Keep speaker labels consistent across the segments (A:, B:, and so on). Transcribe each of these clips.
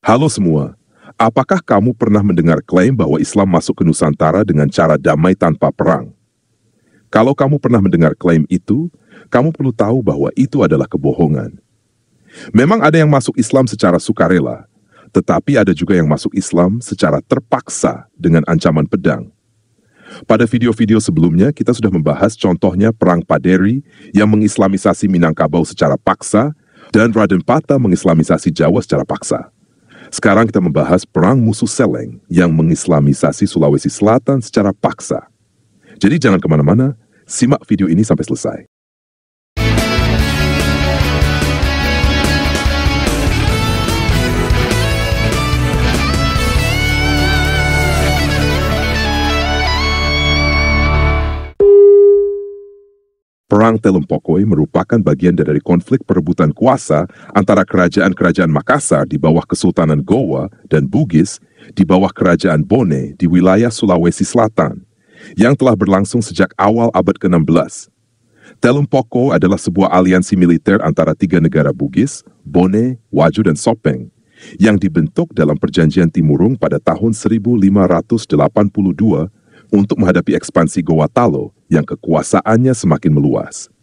A: Halo semua, apakah kamu pernah mendengar klaim bahwa Islam masuk ke Nusantara dengan cara damai tanpa perang? Kalau kamu pernah mendengar klaim itu, kamu perlu tahu bahwa itu adalah kebohongan. Memang ada yang masuk Islam secara sukarela, tetapi ada juga yang masuk Islam secara terpaksa dengan ancaman pedang. Pada video-video sebelumnya, kita sudah membahas contohnya Perang Paderi yang mengislamisasi Minangkabau secara paksa dan Raden Patah mengislamisasi Jawa secara paksa. Sekarang kita membahas Perang Musuh Seleng yang mengislamisasi Sulawesi Selatan secara paksa. Jadi jangan kemana-mana, simak video ini sampai selesai. Perang Telempokoi merupakan bagian dari konflik perebutan kuasa antara kerajaan-kerajaan Makassar di bawah Kesultanan Gowa dan Bugis di bawah Kerajaan Bone di wilayah Sulawesi Selatan, yang telah berlangsung sejak awal abad ke-16. Telempoko adalah sebuah aliansi militer antara tiga negara Bugis, Bone, Waju, dan Sopeng, yang dibentuk dalam Perjanjian Timurung pada tahun 1582 untuk menghadapi ekspansi Gowatalo yang kekuasaannya semakin meluas.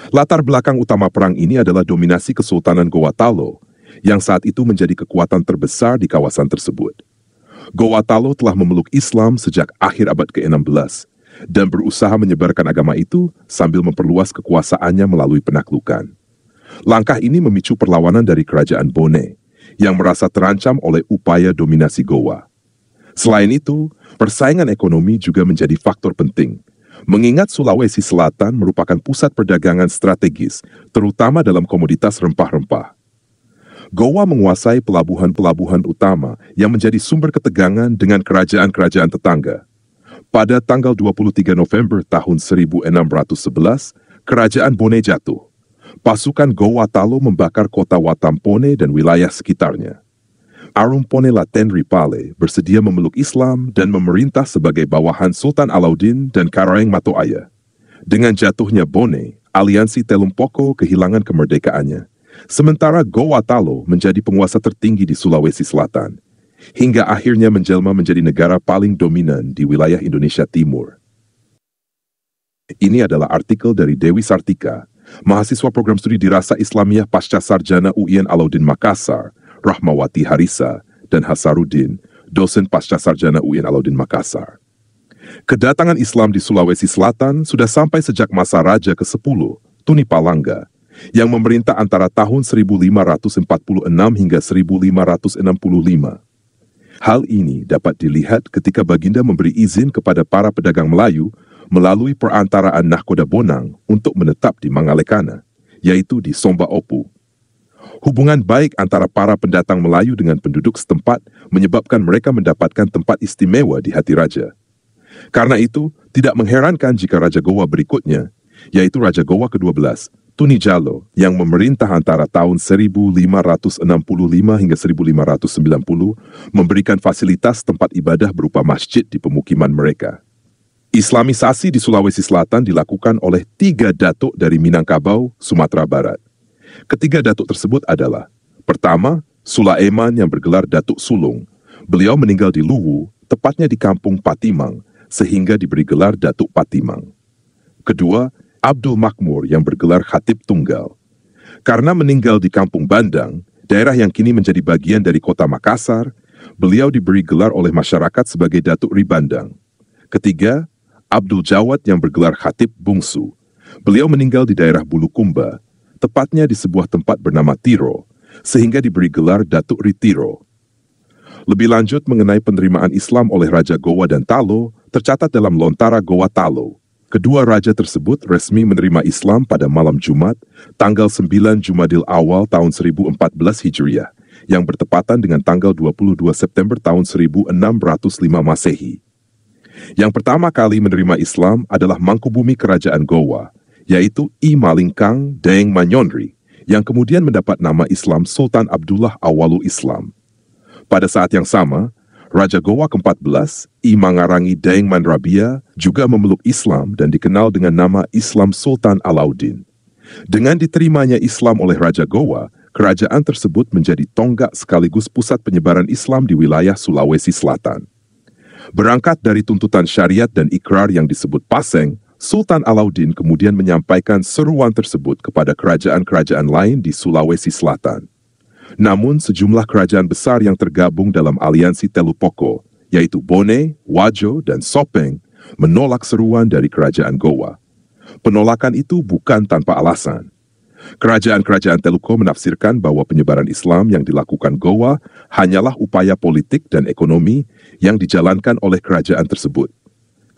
A: Latar belakang utama perang ini adalah dominasi Kesultanan Gowatalo, yang saat itu menjadi kekuatan terbesar di kawasan tersebut. Gowatalo telah memeluk Islam sejak akhir abad ke-16 dan berusaha menyebarkan agama itu sambil memperluas kekuasaannya melalui penaklukan. Langkah ini memicu perlawanan dari Kerajaan Bone, yang merasa terancam oleh upaya dominasi Gowa. Selain itu, persaingan ekonomi juga menjadi faktor penting, mengingat Sulawesi Selatan merupakan pusat perdagangan strategis, terutama dalam komoditas rempah-rempah. Gowa menguasai pelabuhan-pelabuhan utama yang menjadi sumber ketegangan dengan kerajaan-kerajaan tetangga. Pada tanggal 23 November tahun 1611, Kerajaan Bone jatuh. Pasukan Gowatalo membakar kota Watampone dan wilayah sekitarnya. Arumpone Laten Ripale bersedia memeluk Islam dan memerintah sebagai bawahan Sultan Alauddin dan Karaeng Matoaya. Dengan jatuhnya Bone, aliansi Telempoko kehilangan kemerdekaannya, sementara Gowatalo menjadi penguasa tertinggi di Sulawesi Selatan, hingga akhirnya menjelma menjadi negara paling dominan di wilayah Indonesia Timur. Ini adalah artikel dari Dewi Sartika, mahasiswa program studi dirasa Islamiyah Pasca Sarjana UIN Alauddin Makassar, Rahmawati Harisa, dan Hasaruddin, dosen Pasca Sarjana UIN Alauddin Makassar. Kedatangan Islam di Sulawesi Selatan sudah sampai sejak masa Raja ke-10, Tuni Palangga, yang memerintah antara tahun 1546 hingga 1565. Hal ini dapat dilihat ketika Baginda memberi izin kepada para pedagang Melayu melalui perantaraan Nahkoda Bonang untuk menetap di Mangalekana, yaitu di Somba Opu. Hubungan baik antara para pendatang Melayu dengan penduduk setempat menyebabkan mereka mendapatkan tempat istimewa di hati raja. Karena itu, tidak mengherankan jika Raja Gowa berikutnya, yaitu Raja Gowa ke-12, Tuni Jalo, yang memerintah antara tahun 1565 hingga 1590, memberikan fasilitas tempat ibadah berupa masjid di pemukiman mereka. Islamisasi di Sulawesi Selatan dilakukan oleh 3 datuk dari Minangkabau, Sumatera Barat. Ketiga datuk tersebut adalah, pertama, Sulaiman yang bergelar Datuk Sulung. Beliau meninggal di Luwu, tepatnya di kampung Patimang, sehingga diberi gelar Datuk Patimang. Kedua, Abdul Makmur yang bergelar Khatib Tunggal. Karena meninggal di kampung Bandang, daerah yang kini menjadi bagian dari kota Makassar, beliau diberi gelar oleh masyarakat sebagai Datuk Ribandang. Ketiga, Abdul Jawad yang bergelar Khatib Bungsu. Beliau meninggal di daerah Bulukumba, tepatnya di sebuah tempat bernama Tiro, sehingga diberi gelar Datuk Ritiro. Lebih lanjut mengenai penerimaan Islam oleh Raja Gowa dan Talo, tercatat dalam Lontara Gowa Talo. Kedua raja tersebut resmi menerima Islam pada malam Jumat, tanggal 9 Jumadil Awal tahun 1014 Hijriah, yang bertepatan dengan tanggal 22 September tahun 1605 Masehi. Yang pertama kali menerima Islam adalah Mangkubumi Kerajaan Gowa, yaitu I Malingkang Deng Manyonri, yang kemudian mendapat nama Islam Sultan Abdullah Awalul Islam. Pada saat yang sama, Raja Gowa ke-14, I Mangarangi Deng Manrabia, juga memeluk Islam dan dikenal dengan nama Islam Sultan Alauddin. Dengan diterimanya Islam oleh Raja Gowa, kerajaan tersebut menjadi tonggak sekaligus pusat penyebaran Islam di wilayah Sulawesi Selatan. Berangkat dari tuntutan syariat dan ikrar yang disebut Paseng, Sultan Alauddin kemudian menyampaikan seruan tersebut kepada kerajaan-kerajaan lain di Sulawesi Selatan. Namun sejumlah kerajaan besar yang tergabung dalam aliansi Telupoko, yaitu Bone, Wajo, dan Sopeng, menolak seruan dari kerajaan Gowa. Penolakan itu bukan tanpa alasan. Kerajaan-kerajaan Teluko menafsirkan bahwa penyebaran Islam yang dilakukan Gowa hanyalah upaya politik dan ekonomi yang dijalankan oleh kerajaan tersebut.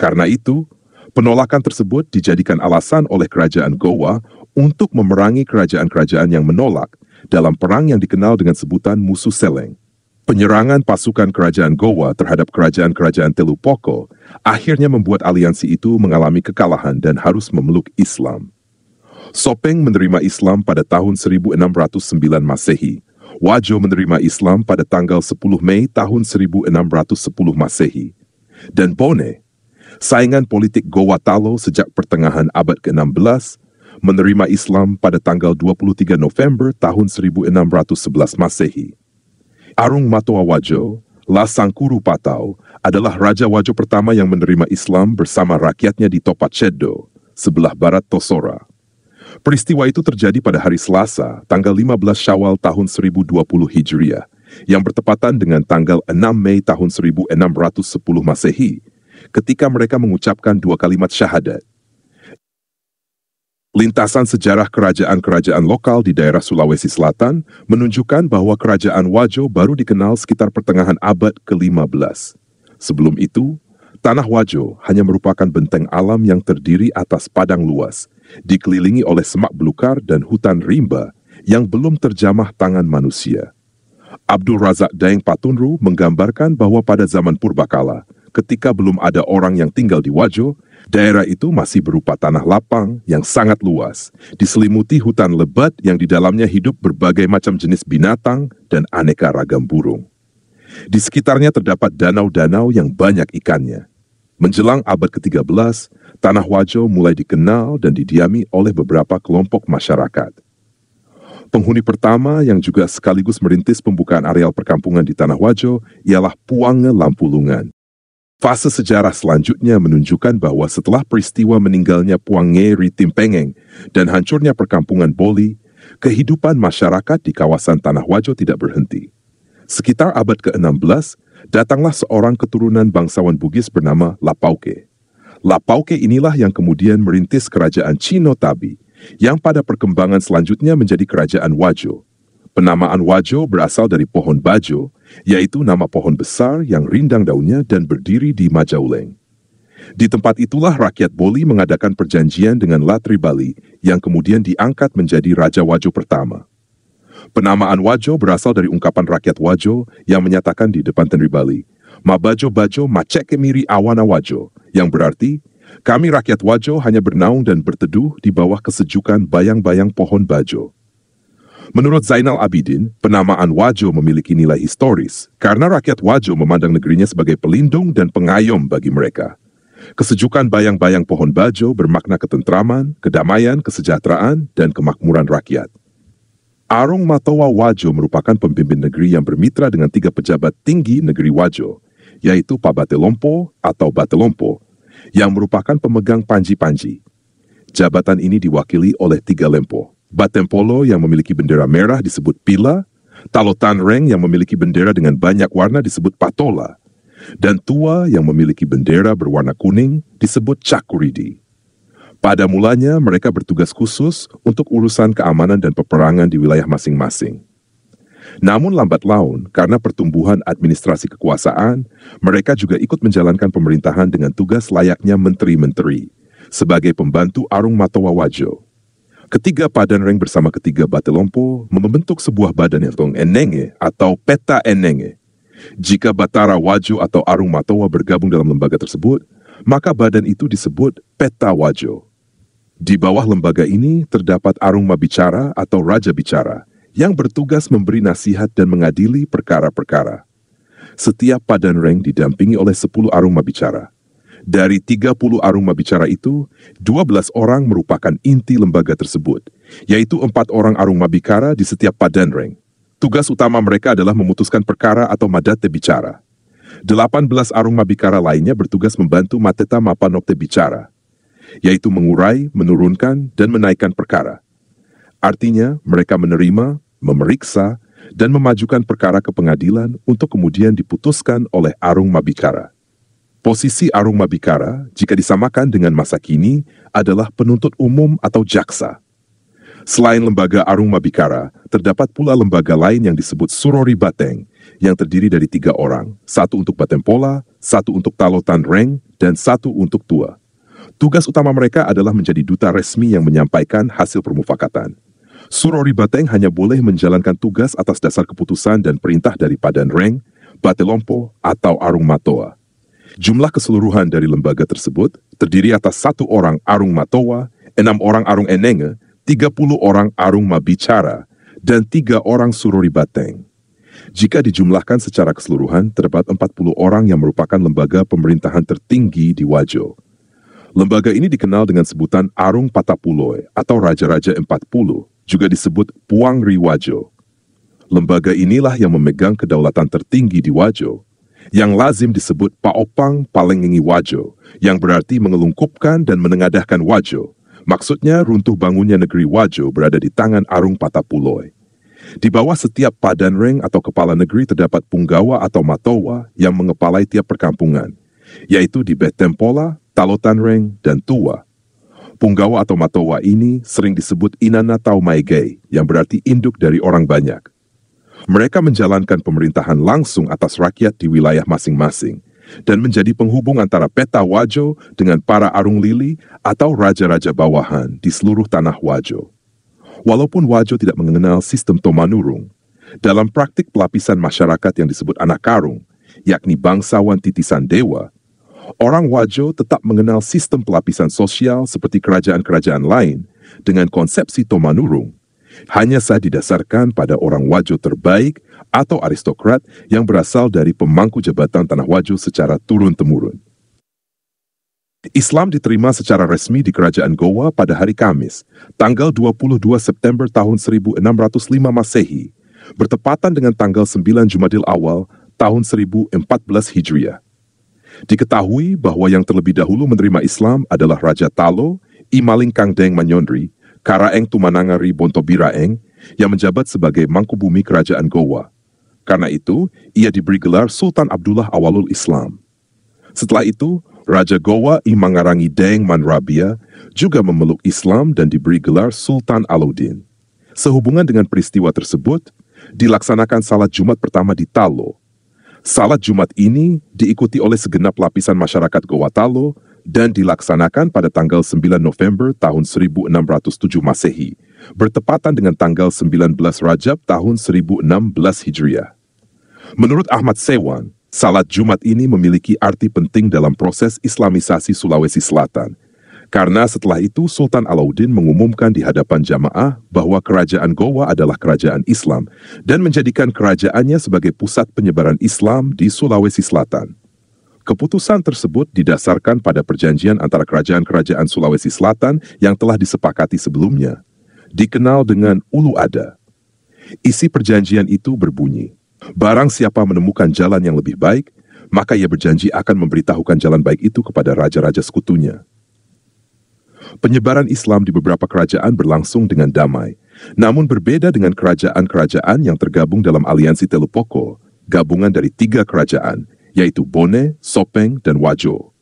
A: Karena itu, penolakan tersebut dijadikan alasan oleh kerajaan Gowa untuk memerangi kerajaan-kerajaan yang menolak dalam perang yang dikenal dengan sebutan Musuh Seleng. Penyerangan pasukan kerajaan Gowa terhadap kerajaan-kerajaan Telupoko akhirnya membuat aliansi itu mengalami kekalahan dan harus memeluk Islam. Sopeng menerima Islam pada tahun 1609 Masehi. Wajo menerima Islam pada tanggal 10 Mei tahun 1610 Masehi. Dan Bone, saingan politik Gowa Talo sejak pertengahan abad ke-16, menerima Islam pada tanggal 23 November tahun 1611 Masehi. Arung Matoa Wajo, Lasangkuru Patau, adalah Raja Wajo pertama yang menerima Islam bersama rakyatnya di Topacedo, sebelah barat Tosora. Peristiwa itu terjadi pada hari Selasa, tanggal 15 Syawal tahun 1020 Hijriah, yang bertepatan dengan tanggal 6 Mei tahun 1610 Masehi, ketika mereka mengucapkan 2 kalimat syahadat. Lintasan sejarah kerajaan-kerajaan lokal di daerah Sulawesi Selatan menunjukkan bahwa kerajaan Wajo baru dikenal sekitar pertengahan abad ke-15. Sebelum itu, tanah Wajo hanya merupakan benteng alam yang terdiri atas padang luas, dikelilingi oleh semak belukar dan hutan rimba yang belum terjamah tangan manusia. Abdul Razak Daeng Patunru menggambarkan bahwa pada zaman purbakala, ketika belum ada orang yang tinggal di Wajo, daerah itu masih berupa tanah lapang yang sangat luas, diselimuti hutan lebat yang di dalamnya hidup berbagai macam jenis binatang dan aneka ragam burung. Di sekitarnya terdapat danau-danau yang banyak ikannya. Menjelang abad ke-13, tanah Wajo mulai dikenal dan didiami oleh beberapa kelompok masyarakat. Penghuni pertama yang juga sekaligus merintis pembukaan areal perkampungan di tanah Wajo ialah Puange Lampulungan. Fase sejarah selanjutnya menunjukkan bahwa setelah peristiwa meninggalnya Puange Ritimpengeng dan hancurnya perkampungan Boli, kehidupan masyarakat di kawasan tanah Wajo tidak berhenti. Sekitar abad ke-16, datanglah seorang keturunan bangsawan Bugis bernama Lapauke. Lapauke inilah yang kemudian merintis kerajaan Cino Tabi, yang pada perkembangan selanjutnya menjadi kerajaan Wajo. Penamaan Wajo berasal dari pohon bajo, yaitu nama pohon besar yang rindang daunnya dan berdiri di Majauleng. Di tempat itulah rakyat Boli mengadakan perjanjian dengan Latri Bali, yang kemudian diangkat menjadi Raja Wajo pertama. Penamaan Wajo berasal dari ungkapan rakyat Wajo yang menyatakan di depan Tenri Bali, Mabajo-bajo macek kemiri awana Wajo, yang berarti, kami rakyat Wajo hanya bernaung dan berteduh di bawah kesejukan bayang-bayang pohon bajo. Menurut Zainal Abidin, penamaan Wajo memiliki nilai historis karena rakyat Wajo memandang negerinya sebagai pelindung dan pengayom bagi mereka. Kesejukan bayang-bayang pohon bajo bermakna ketentraman, kedamaian, kesejahteraan, dan kemakmuran rakyat. Arung Matoa Wajo merupakan pemimpin negeri yang bermitra dengan 3 pejabat tinggi negeri Wajo, yaitu Pak Batelompo atau Batelompo, yang merupakan pemegang panji-panji. Jabatan ini diwakili oleh 3 lempo. Batempolo yang memiliki bendera merah disebut Pila, Talotanreng yang memiliki bendera dengan banyak warna disebut Patola, dan Tua yang memiliki bendera berwarna kuning disebut Cakuridi. Pada mulanya mereka bertugas khusus untuk urusan keamanan dan peperangan di wilayah masing-masing. Namun lambat laun, karena pertumbuhan administrasi kekuasaan, mereka juga ikut menjalankan pemerintahan dengan tugas layaknya menteri-menteri, sebagai pembantu Arung Matoa Wajo. Ketiga Padanreng bersama ketiga Batelompo membentuk sebuah badan yang Enenge atau Peta Enenge. Jika Batara Wajo atau Arung Matoa bergabung dalam lembaga tersebut, maka badan itu disebut Peta Wajo. Di bawah lembaga ini terdapat Arung Mabicara atau Raja Bicara yang bertugas memberi nasihat dan mengadili perkara-perkara. Setiap Padanreng didampingi oleh 10 Arung Mabicara. Dari 30 arung mabicara itu, 12 orang merupakan inti lembaga tersebut, yaitu 4 orang arung mabikara di setiap padan reng. Tugas utama mereka adalah memutuskan perkara atau madate bicara. 18 arung mabikara lainnya bertugas membantu mateta mapanokte bicara, yaitu mengurai, menurunkan, dan menaikkan perkara. Artinya, mereka menerima, memeriksa, dan memajukan perkara ke pengadilan untuk kemudian diputuskan oleh arung mabikara. Posisi arung mabikara, jika disamakan dengan masa kini, adalah penuntut umum atau jaksa. Selain lembaga arung mabikara, terdapat pula lembaga lain yang disebut surori bateng, yang terdiri dari 3 orang, 1 untuk batempola, 1 untuk talotan reng, dan 1 untuk tua. Tugas utama mereka adalah menjadi duta resmi yang menyampaikan hasil permufakatan. Surori bateng hanya boleh menjalankan tugas atas dasar keputusan dan perintah dari padan reng, batelompo, atau arung matoa. Jumlah keseluruhan dari lembaga tersebut terdiri atas 1 orang arung matoa, 6 orang arung enenge, 30 orang arung mabicara, dan 3 orang surori bateng. Jika dijumlahkan secara keseluruhan, terdapat 40 orang yang merupakan lembaga pemerintahan tertinggi di Wajo. Lembaga ini dikenal dengan sebutan Arung Patapuloi atau Raja-Raja 40, juga disebut Puang Ri Wajo. Lembaga inilah yang memegang kedaulatan tertinggi di Wajo, yang lazim disebut Paopang Palengengi Wajo, yang berarti mengelungkupkan dan menengadahkan Wajo. Maksudnya runtuh bangunnya negeri Wajo berada di tangan Arung Patapuloi. Di bawah setiap padan reng atau kepala negeri terdapat punggawa atau matowa yang mengepalai tiap perkampungan, yaitu di Betempola, Talotan Reng, dan Tua. Punggawa atau matowa ini sering disebut Inana Tau Maegay, yang berarti induk dari orang banyak. Mereka menjalankan pemerintahan langsung atas rakyat di wilayah masing-masing dan menjadi penghubung antara peta Wajo dengan para arung lili atau raja-raja bawahan di seluruh tanah Wajo. Walaupun Wajo tidak mengenal sistem tomanurung, dalam praktik pelapisan masyarakat yang disebut anak karung, yakni bangsawan titisan dewa, orang Wajo tetap mengenal sistem pelapisan sosial seperti kerajaan-kerajaan lain dengan konsepsi tomanurung, hanya saja didasarkan pada orang Wajo terbaik atau aristokrat yang berasal dari pemangku jabatan tanah Wajo secara turun-temurun. Islam diterima secara resmi di Kerajaan Goa pada hari Kamis, tanggal 22 September tahun 1605 Masehi, bertepatan dengan tanggal 9 Jumadil Awal tahun 1014 Hijriah. Diketahui bahwa yang terlebih dahulu menerima Islam adalah Raja Talo, Imaling Kangdeng Manyondri, Karaeng Tumanangari Bontobiraeng, yang menjabat sebagai Mangkubumi Kerajaan Goa. Karena itu, ia diberi gelar Sultan Abdullah Awalul Islam. Setelah itu, Raja Goa Imangarangi Deng Manrabia juga memeluk Islam dan diberi gelar Sultan Alauddin. Sehubungan dengan peristiwa tersebut, dilaksanakan salat Jumat pertama di Talo. Salat Jumat ini diikuti oleh segenap lapisan masyarakat Goa Talo dan dilaksanakan pada tanggal 9 November tahun 1607 Masehi, bertepatan dengan tanggal 19 Rajab tahun 1016 Hijriah. Menurut Ahmad Sewan, salat Jumat ini memiliki arti penting dalam proses Islamisasi Sulawesi Selatan, karena setelah itu Sultan Alauddin mengumumkan di hadapan jamaah bahwa kerajaan Goa adalah kerajaan Islam dan menjadikan kerajaannya sebagai pusat penyebaran Islam di Sulawesi Selatan. Keputusan tersebut didasarkan pada perjanjian antara kerajaan-kerajaan Sulawesi Selatan yang telah disepakati sebelumnya, dikenal dengan Ulu Ada. Isi perjanjian itu berbunyi, barang siapa menemukan jalan yang lebih baik, maka ia berjanji akan memberitahukan jalan baik itu kepada raja-raja sekutunya. Penyebaran Islam di beberapa kerajaan berlangsung dengan damai, namun berbeda dengan kerajaan-kerajaan yang tergabung dalam aliansi Telupoko, gabungan dari 3 kerajaan, yaitu Bone, Sopeng, dan Wajo.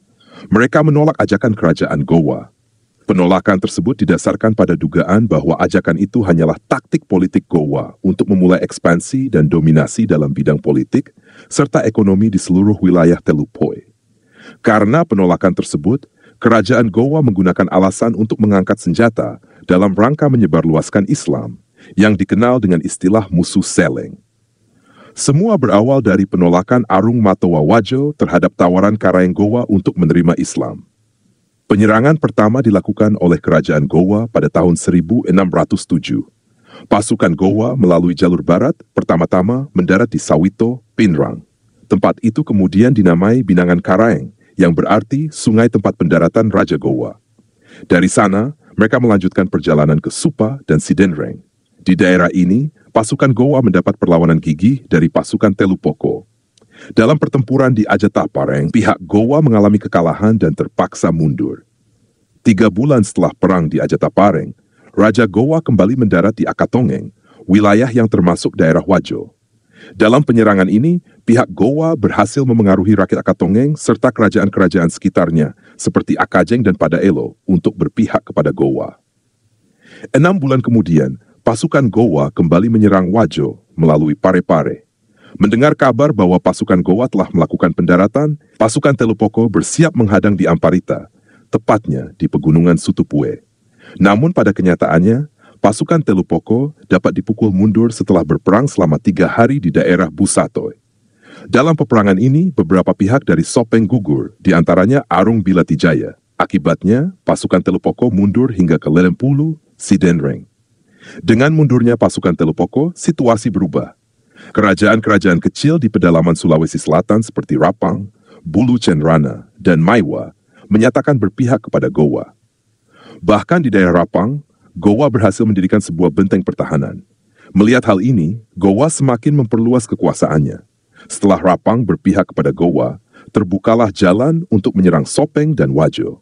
A: Mereka menolak ajakan kerajaan Goa. Penolakan tersebut didasarkan pada dugaan bahwa ajakan itu hanyalah taktik politik Goa untuk memulai ekspansi dan dominasi dalam bidang politik, serta ekonomi di seluruh wilayah Telupoi. Karena penolakan tersebut, kerajaan Goa menggunakan alasan untuk mengangkat senjata dalam rangka menyebarluaskan Islam, yang dikenal dengan istilah musuh seleng. Semua berawal dari penolakan Arung Matoa Wajo terhadap tawaran Karaeng Goa untuk menerima Islam. Penyerangan pertama dilakukan oleh kerajaan Goa pada tahun 1607. Pasukan Goa melalui jalur barat pertama-tama mendarat di Sawito, Pinrang. Tempat itu kemudian dinamai Binangan Karaeng, yang berarti sungai tempat pendaratan Raja Gowa. Dari sana, mereka melanjutkan perjalanan ke Supa dan Sidenreng. Di daerah ini, pasukan Gowa mendapat perlawanan gigih dari pasukan Telupoko. Dalam pertempuran di Ajatapareng, pihak Gowa mengalami kekalahan dan terpaksa mundur. 3 bulan setelah perang di Ajatapareng, Raja Gowa kembali mendarat di Akatongeng, wilayah yang termasuk daerah Wajo. Dalam penyerangan ini, pihak Gowa berhasil memengaruhi rakyat Akatongeng serta kerajaan-kerajaan sekitarnya, seperti Akajeng dan Padaelo, untuk berpihak kepada Gowa. 6 bulan kemudian, pasukan Gowa kembali menyerang Wajo melalui Parepare. Mendengar kabar bahwa pasukan Gowa telah melakukan pendaratan, pasukan Telupoko bersiap menghadang di Amparita, tepatnya di pegunungan Sutupue. Namun pada kenyataannya, pasukan Telupoko dapat dipukul mundur setelah berperang selama 3 hari di daerah Busatoy. Dalam peperangan ini, beberapa pihak dari Sopeng gugur, diantaranya Arung Bilatijaya. Akibatnya, pasukan Telupoko mundur hingga ke Lelempulu, Sidenreng. Dengan mundurnya pasukan Telupoko, situasi berubah. Kerajaan-kerajaan kecil di pedalaman Sulawesi Selatan seperti Rapang, Bulu Cenrana, dan Maiwa menyatakan berpihak kepada Gowa. Bahkan di daerah Rapang, Gowa berhasil mendirikan sebuah benteng pertahanan. Melihat hal ini, Gowa semakin memperluas kekuasaannya. Setelah Rapang berpihak kepada Gowa, terbukalah jalan untuk menyerang Sopeng dan Wajo.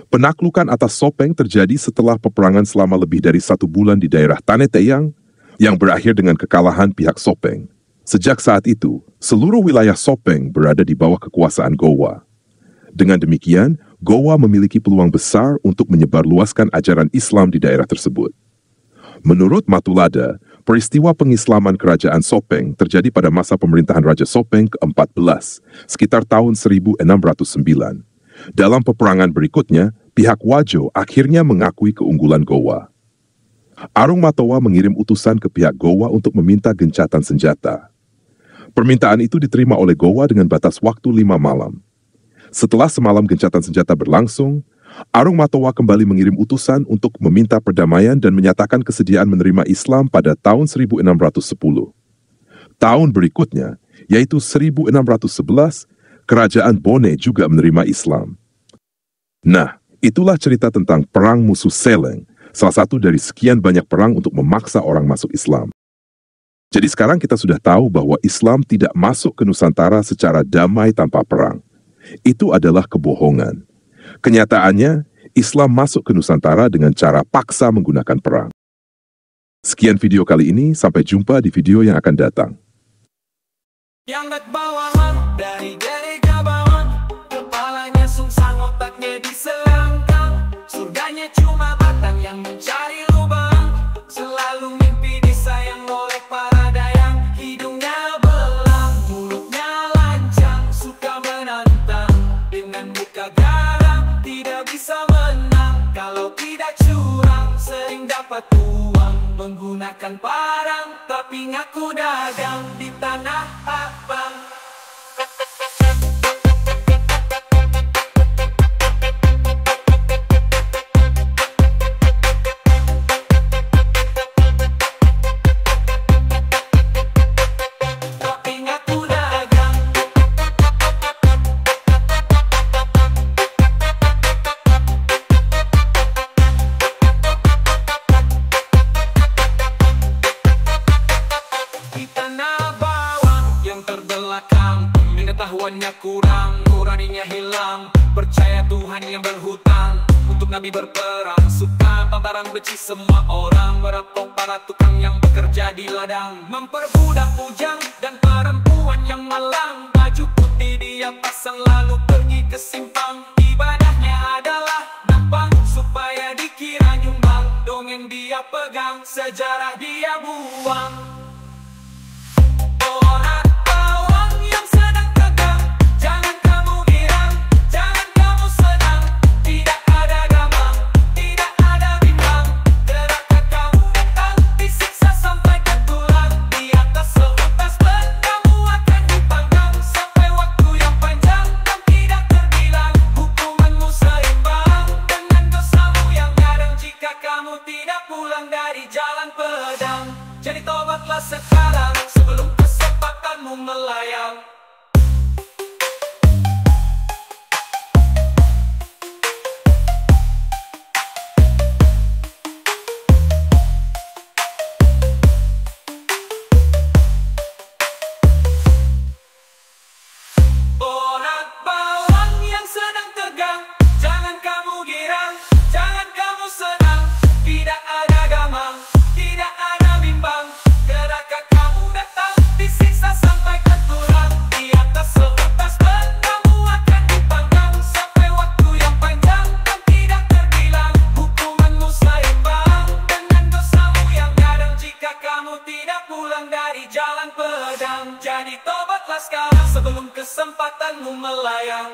A: Penaklukan atas Sopeng terjadi setelah peperangan selama lebih dari 1 bulan di daerah Taneteyang yang berakhir dengan kekalahan pihak Sopeng. Sejak saat itu, seluruh wilayah Sopeng berada di bawah kekuasaan Gowa. Dengan demikian, Gowa memiliki peluang besar untuk menyebarluaskan ajaran Islam di daerah tersebut. Menurut Matulada, peristiwa pengislaman kerajaan Sopeng terjadi pada masa pemerintahan Raja Sopeng ke-14, sekitar tahun 1609. Dalam peperangan berikutnya, pihak Wajo akhirnya mengakui keunggulan Gowa. Arung Matowa mengirim utusan ke pihak Gowa untuk meminta gencatan senjata. Permintaan itu diterima oleh Gowa dengan batas waktu 5 malam. Setelah semalam gencatan senjata berlangsung, Arung Matowa kembali mengirim utusan untuk meminta perdamaian dan menyatakan kesediaan menerima Islam pada tahun 1610. Tahun berikutnya, yaitu 1611, Kerajaan Bone juga menerima Islam. Nah, itulah cerita tentang Perang Musuh Seleng, salah satu dari sekian banyak perang untuk memaksa orang masuk Islam. Jadi sekarang kita sudah tahu bahwa Islam tidak masuk ke Nusantara secara damai tanpa perang. Itu adalah kebohongan. Kenyataannya, Islam masuk ke Nusantara dengan cara paksa menggunakan perang. Sekian video kali ini, sampai jumpa di video yang akan datang.
B: Yang bawahan dari Gabawan, kepalanya sungsang, otaknya diselangkang. Surganya cuma batang yang mencari lubang, selalu mimpi disayang oleh para dayang. Hidungnya belang, mulutnya lancang, suka menantang. Dengan muka garang, tidak bisa menang. Kalau tidak curang, sering dapat uang. Menggunakan parang, tapi ngaku dagang di tanah abang. Tapi ngaku dagang. Di tanah bawang yang terbelakang, pengetahuannya kurang, nuraninya hilang. Percaya Tuhan yang berhutang, untuk Nabi berperang. Suka pantaran benci semua orang, merampok para tukang yang bekerja di ladang. Memperbudak bujang dan perempuan yang malang. Baju putih dia pasang lalu pergi ke simpang. Ibadahnya adalah nampang, supaya dikira nyumbang. Dongeng dia pegang, sejarah dia buang. Orang bawang yang sedang tegang, jangan kamu girang, jangan kamu sedang. Tidak ada gamang, tidak ada bimbang. Gerakan kamu datang, disiksa sampai ke tulang. Di atas seutas bendamu sayang. Jadi tobatlah sekarang sebelum kesempatanmu melayang.